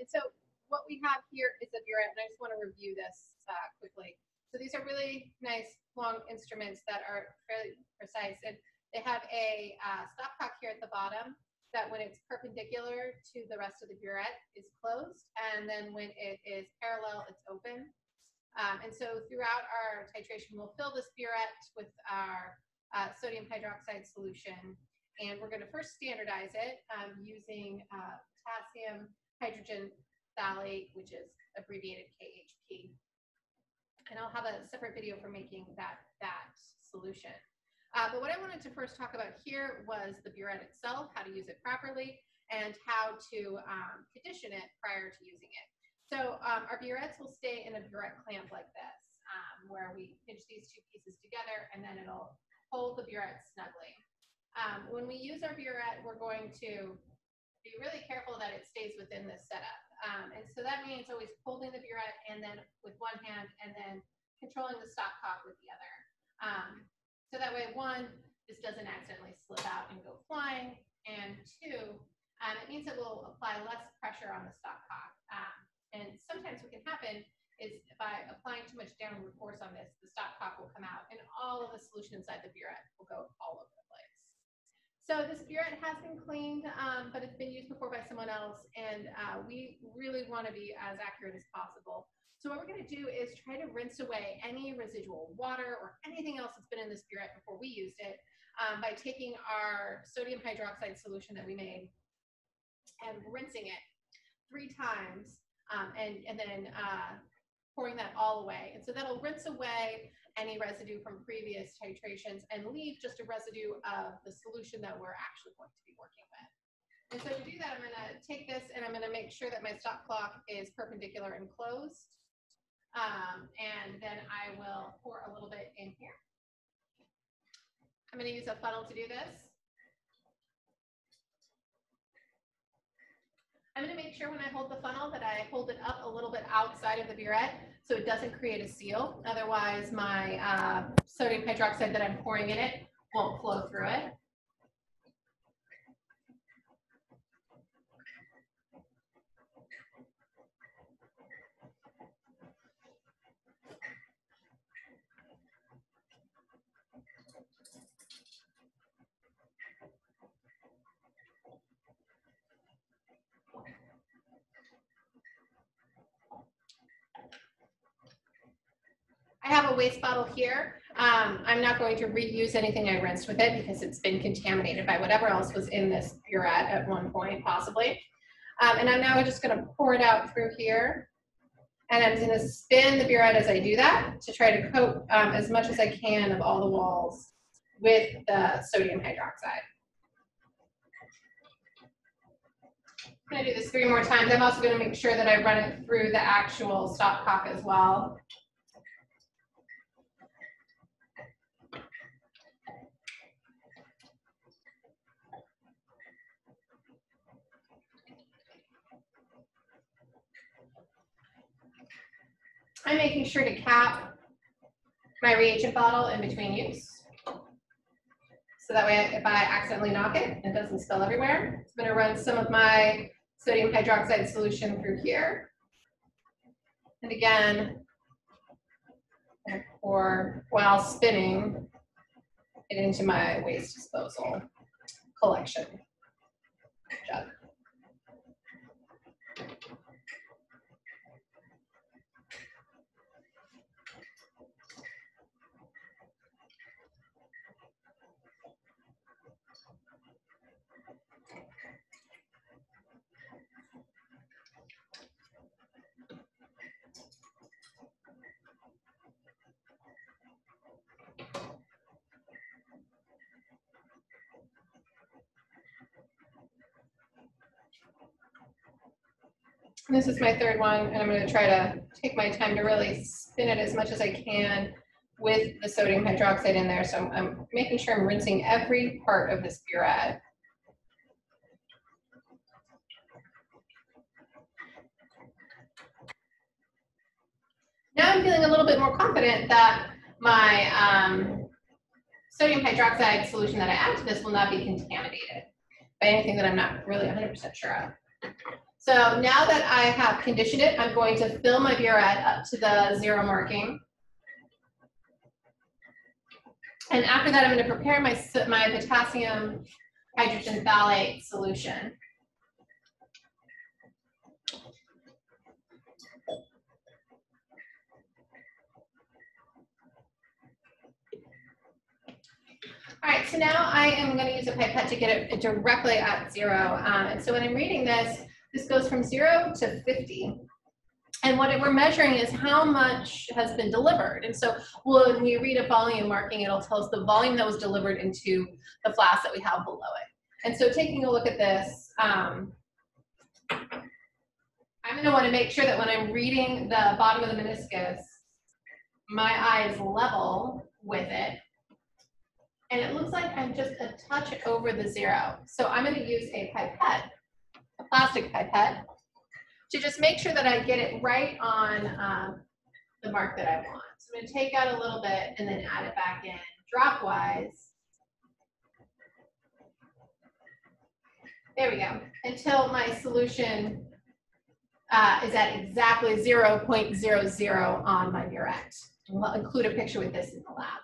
And so what we have here is a buret, and I just want to review this quickly. So these are really nice long instruments that are fairly precise, and they have a stopcock here at the bottom that when it's perpendicular to the rest of the buret is closed, and then when it is parallel, it's open. And so throughout our titration, we'll fill this buret with our sodium hydroxide solution, and we're going to first standardize it using potassium hydrogen phthalate, which is abbreviated KHP. And I'll have a separate video for making that solution. But what I wanted to first talk about here was the buret itself, how to use it properly, and how to condition it prior to using it. So our burets will stay in a buret clamp like this, where we pinch these two pieces together, and then it'll hold the buret snugly. When we use our buret, we're going to be really careful that it stays within this setup. And so that means always holding the buret and then with one hand and then controlling the stopcock with the other. So that way, one, this doesn't accidentally slip out and go flying, and two, it means it will apply less pressure on the stopcock. And sometimes what can happen is by applying too much downward force on this, the stopcock will come out and all of the solution inside the buret will go all over the place. So this buret has been cleaned, but it's been used before by someone else, and we really want to be as accurate as possible. So what we're going to do is try to rinse away any residual water or anything else that's been in this buret before we used it by taking our sodium hydroxide solution that we made and rinsing it 3 times and then pouring that all away. And so that'll rinse away any residue from previous titrations and leave just a residue of the solution that we're actually going to be working with. And so to do that, I'm going to take this and I'm going to make sure that my stopcock is perpendicular and closed. And then I will pour a little bit in here. I'm going to use a funnel to do this. I'm going to make sure when I hold the funnel that I hold it up a little bit outside of the buret so it doesn't create a seal. Otherwise, my sodium hydroxide that I'm pouring in it won't flow through it. I have a waste bottle here. I'm not going to reuse anything I rinsed with it because it's been contaminated by whatever else was in this buret at one point, possibly. And I'm now just going to pour it out through here. And I'm going to spin the buret as I do that to try to coat as much as I can of all the walls with the sodium hydroxide. I'm going to do this 3 more times. I'm also going to make sure that I run it through the actual stopcock as well. I'm making sure to cap my reagent bottle in between use. So that way, if I accidentally knock it, it doesn't spill everywhere. I'm going to run some of my sodium hydroxide solution through here. And again, I pour while spinning it into my waste disposal collection jug. This is my 3rd one, and I'm going to try to take my time to really spin it as much as I can with the sodium hydroxide in there. So I'm making sure I'm rinsing every part of this buret. Now I'm feeling a little bit more confident that my sodium hydroxide solution that I add to this will not be contaminated by anything that I'm not really 100% sure of. So now that I have conditioned it, I'm going to fill my buret up to the 0 marking. And after that, I'm going to prepare my potassium hydrogen phthalate solution. All right, so now I am going to use a pipette to get it directly at 0. And so when I'm reading this, this goes from 0 to 50. And what we're measuring is how much has been delivered. And so when we read a volume marking, it'll tell us the volume that was delivered into the flask that we have below it. And so taking a look at this, I'm going to want to make sure that when I'm reading the bottom of the meniscus, my eye is level with it. And it looks like I'm just a touch over the 0. So I'm going to use a pipette, a plastic pipette, to just make sure that I get it right on the mark that I want. So I'm going to take out a little bit and then add it back in dropwise. There we go, until my solution is at exactly 0.00 on my buret. We'll include a picture with this in the lab.